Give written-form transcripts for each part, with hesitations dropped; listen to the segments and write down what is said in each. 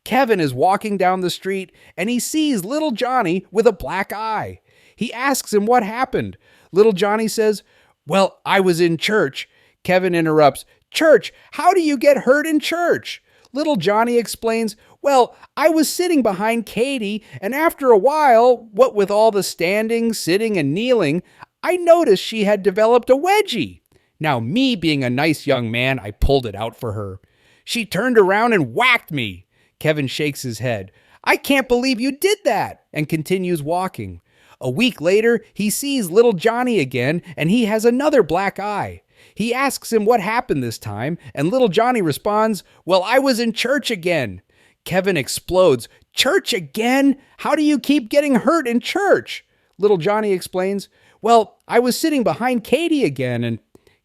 Kevin is walking down the street and he sees little Johnny with a black eye. He asks him what happened. Little Johnny says, "Well, I was in church." Kevin interrupts, "Church? How do you get hurt in church?" Little Johnny explains, "Well, I was sitting behind Katie, and after a while, what with all the standing, sitting, and kneeling, I noticed she had developed a wedgie. Now, me being a nice young man, I pulled it out for her. She turned around and whacked me." Kevin shakes his head. "I can't believe you did that," and continues walking. A week later, he sees little Johnny again, and he has another black eye. He asks him what happened this time, and little Johnny responds, "Well, I was in church again." Kevin explodes. "Church again? How do you keep getting hurt in church?" Little Johnny explains, "Well, I was sitting behind Katie again," and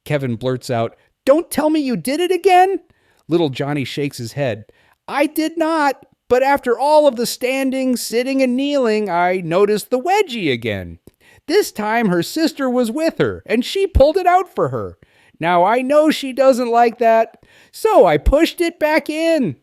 Kevin blurts out, "Don't tell me you did it again?" Little Johnny shakes his head. "I did not, but after all of the standing, sitting, and kneeling, I noticed the wedgie again. This time her sister was with her, and she pulled it out for her. Now I know she doesn't like that, so I pushed it back in."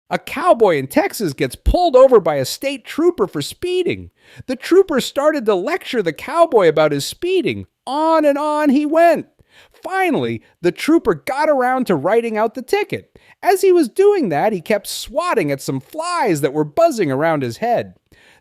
A cowboy in Texas gets pulled over by a state trooper for speeding. The trooper started to lecture the cowboy about his speeding. On and on he went. Finally, the trooper got around to writing out the ticket. As he was doing that, he kept swatting at some flies that were buzzing around his head.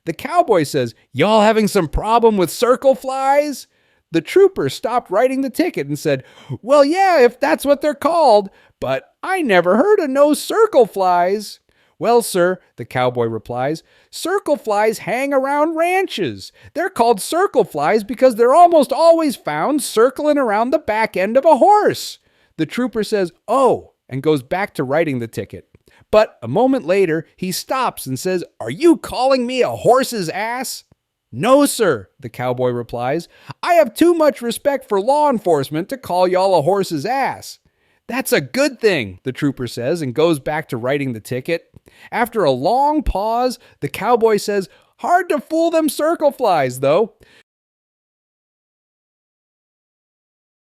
The cowboy says, "Y'all having some problem with circle flies?" The trooper stopped writing the ticket and said, "Well, yeah, if that's what they're called, but I never heard of no circle flies." "Well, sir," the cowboy replies, "circle flies hang around ranches. They're called circle flies because they're almost always found circling around the back end of a horse." The trooper says, "Oh," and goes back to writing the ticket. But a moment later, he stops and says, "Are you calling me a horse's ass?" "No, sir," the cowboy replies. "I have too much respect for law enforcement to call y'all a horse's ass." "That's a good thing," the trooper says, and goes back to writing the ticket. After a long pause, the cowboy says, "Hard to fool them circle flies, though."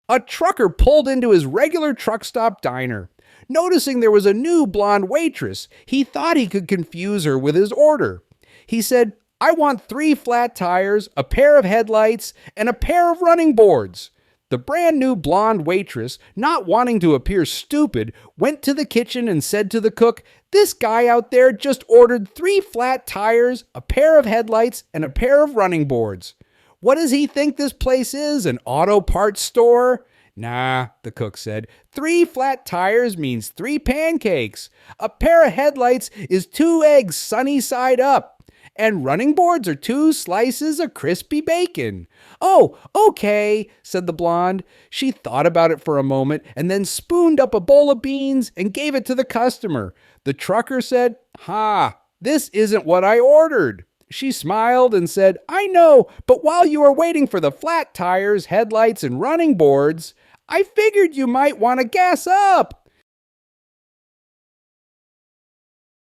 A trucker pulled into his regular truck stop diner. Noticing there was a new blonde waitress, he thought he could confuse her with his order. He said, "I want 3 flat tires, a pair of headlights, and a pair of running boards." The brand new blonde waitress, not wanting to appear stupid, went to the kitchen and said to the cook, "This guy out there just ordered 3 flat tires, a pair of headlights, and a pair of running boards. What does he think this place is, an auto parts store?" "Nah," the cook said. 3 flat tires means 3 pancakes. A pair of headlights is 2 eggs sunny side up. And running boards are 2 slices of crispy bacon." "Oh, okay," said the blonde. She thought about it for a moment and then spooned up a bowl of beans and gave it to the customer. The trucker said, "Ha, this isn't what I ordered." She smiled and said, "I know, but while you were waiting for the flat tires, headlights, and running boards, I figured you might want to gas up."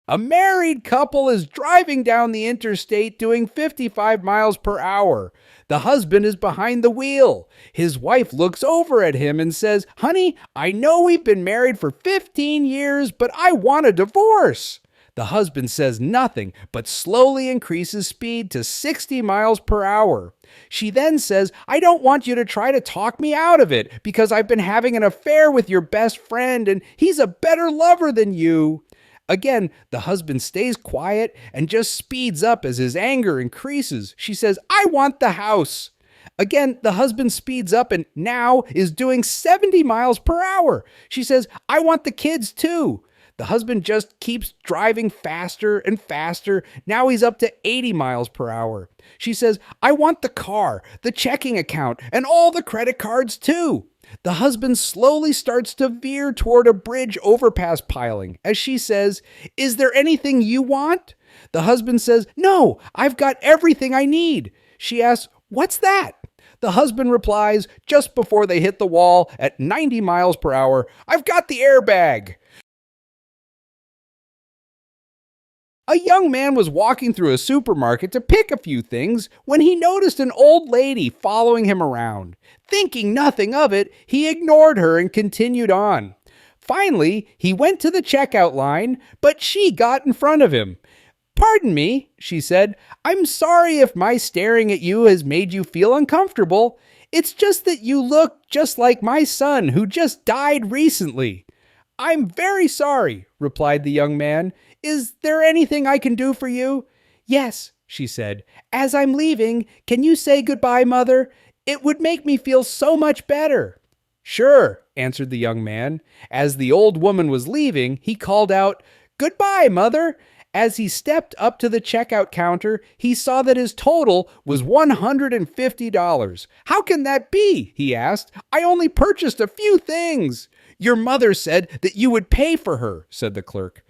A married couple is driving down the interstate doing 55 miles per hour. The husband is behind the wheel. His wife looks over at him and says, "Honey, I know we've been married for 15 years, but I want a divorce." The husband says nothing, but slowly increases speed to 60 miles per hour. She then says, "I don't want you to try to talk me out of it because I've been having an affair with your best friend and he's a better lover than you." Again, the husband stays quiet and just speeds up as his anger increases. She says, "I want the house." Again, the husband speeds up and now is doing 70 miles per hour. She says, "I want the kids too." The husband just keeps driving faster and faster. Now he's up to 80 miles per hour. She says, "I want the car, the checking account, and all the credit cards too." The husband slowly starts to veer toward a bridge overpass piling as she says, "Is there anything you want?" The husband says, "No, I've got everything I need." She asks, "What's that?" The husband replies, just before they hit the wall at 90 miles per hour, "I've got the airbag." A young man was walking through a supermarket to pick a few things when he noticed an old lady following him around. Thinking nothing of it, he ignored her and continued on. Finally, he went to the checkout line, but she got in front of him. "Pardon me," she said. "I'm sorry if my staring at you has made you feel uncomfortable. It's just that you look just like my son who just died recently." "I'm very sorry," replied the young man. "Is there anything I can do for you?" "Yes," she said. "As I'm leaving, can you say goodbye, Mother? It would make me feel so much better." "Sure," answered the young man. As the old woman was leaving, he called out, "Goodbye, Mother." As he stepped up to the checkout counter, he saw that his total was $150. "How can that be?" he asked. "I only purchased a few things." "Your mother said that you would pay for her," said the clerk.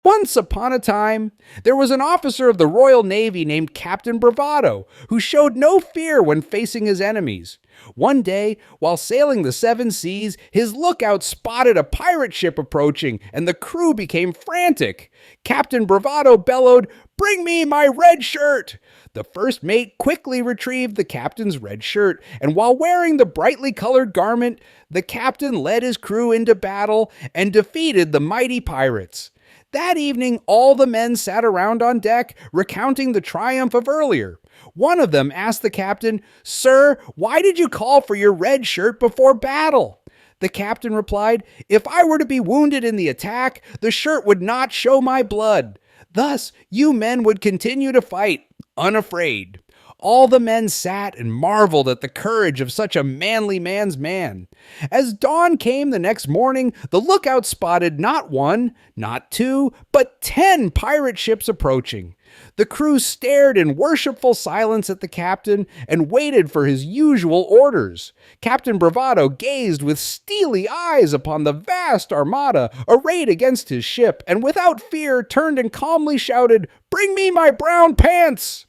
Once upon a time, there was an officer of the Royal Navy named Captain Bravado who showed no fear when facing his enemies. One day, while sailing the seven seas, his lookout spotted a pirate ship approaching, and the crew became frantic. Captain Bravado bellowed, "Bring me my red shirt!" The first mate quickly retrieved the captain's red shirt, and while wearing the brightly colored garment, the captain led his crew into battle and defeated the mighty pirates. That evening, all the men sat around on deck, recounting the triumph of earlier. One of them asked the captain, "Sir, why did you call for your red shirt before battle?" The captain replied, "If I were to be wounded in the attack, the shirt would not show my blood. Thus, you men would continue to fight, unafraid." All the men sat and marveled at the courage of such a manly man's man. As dawn came the next morning, the lookout spotted not one, not two, but 10 pirate ships approaching. The crew stared in worshipful silence at the captain and waited for his usual orders. Captain Bravado gazed with steely eyes upon the vast armada arrayed against his ship, and without fear turned and calmly shouted, "Bring me my brown pants!"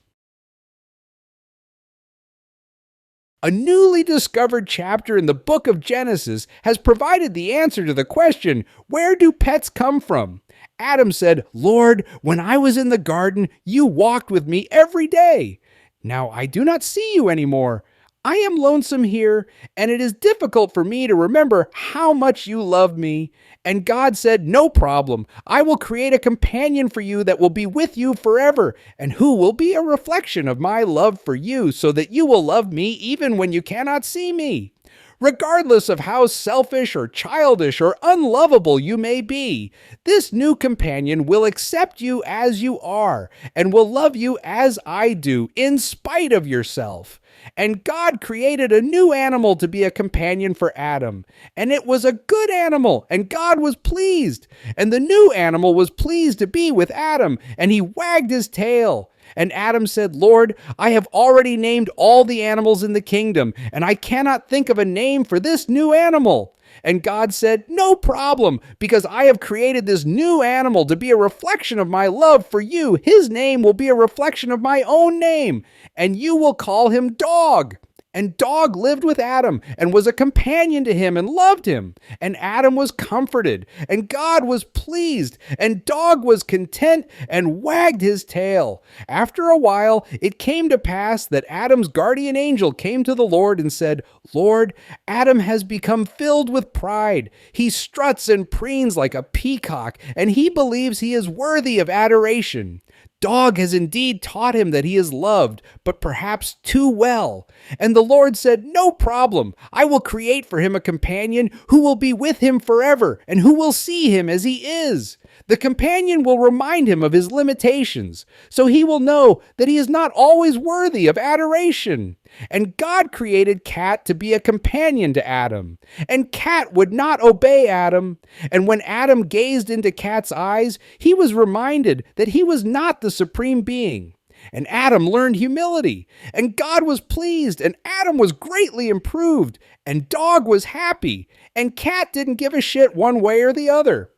A newly discovered chapter in the book of Genesis has provided the answer to the question, where do pets come from? Adam said, "Lord, when I was in the garden, you walked with me every day. Now I do not see you anymore. I am lonesome here, and it is difficult for me to remember how much you love me." And God said, "No problem. I will create a companion for you that will be with you forever, and who will be a reflection of my love for you, so that you will love me even when you cannot see me." Regardless of how selfish or childish or unlovable you may be, this new companion will accept you as you are and will love you as I do, in spite of yourself. And God created a new animal to be a companion for Adam. And it was a good animal, and God was pleased. And the new animal was pleased to be with Adam, and he wagged his tail. And Adam said, "Lord, I have already named all the animals in the kingdom, and I cannot think of a name for this new animal." And God said, "No problem, because I have created this new animal to be a reflection of my love for you. His name will be a reflection of my own name, and you will call him Dog." And Dog lived with Adam and was a companion to him and loved him. And Adam was comforted, and God was pleased, and Dog was content and wagged his tail. After a while, it came to pass that Adam's guardian angel came to the Lord and said, "Lord, Adam has become filled with pride. He struts and preens like a peacock, and he believes he is worthy of adoration. Dog has indeed taught him that he is loved, but perhaps too well." And the Lord said, "No problem. I will create for him a companion who will be with him forever and who will see him as he is. The companion will remind him of his limitations, so he will know that he is not always worthy of adoration." And God created Cat to be a companion to Adam. And Cat would not obey Adam. And when Adam gazed into Cat's eyes, he was reminded that he was not the supreme being. And Adam learned humility. And God was pleased. And Adam was greatly improved. And Dog was happy. And Cat didn't give a shit one way or the other.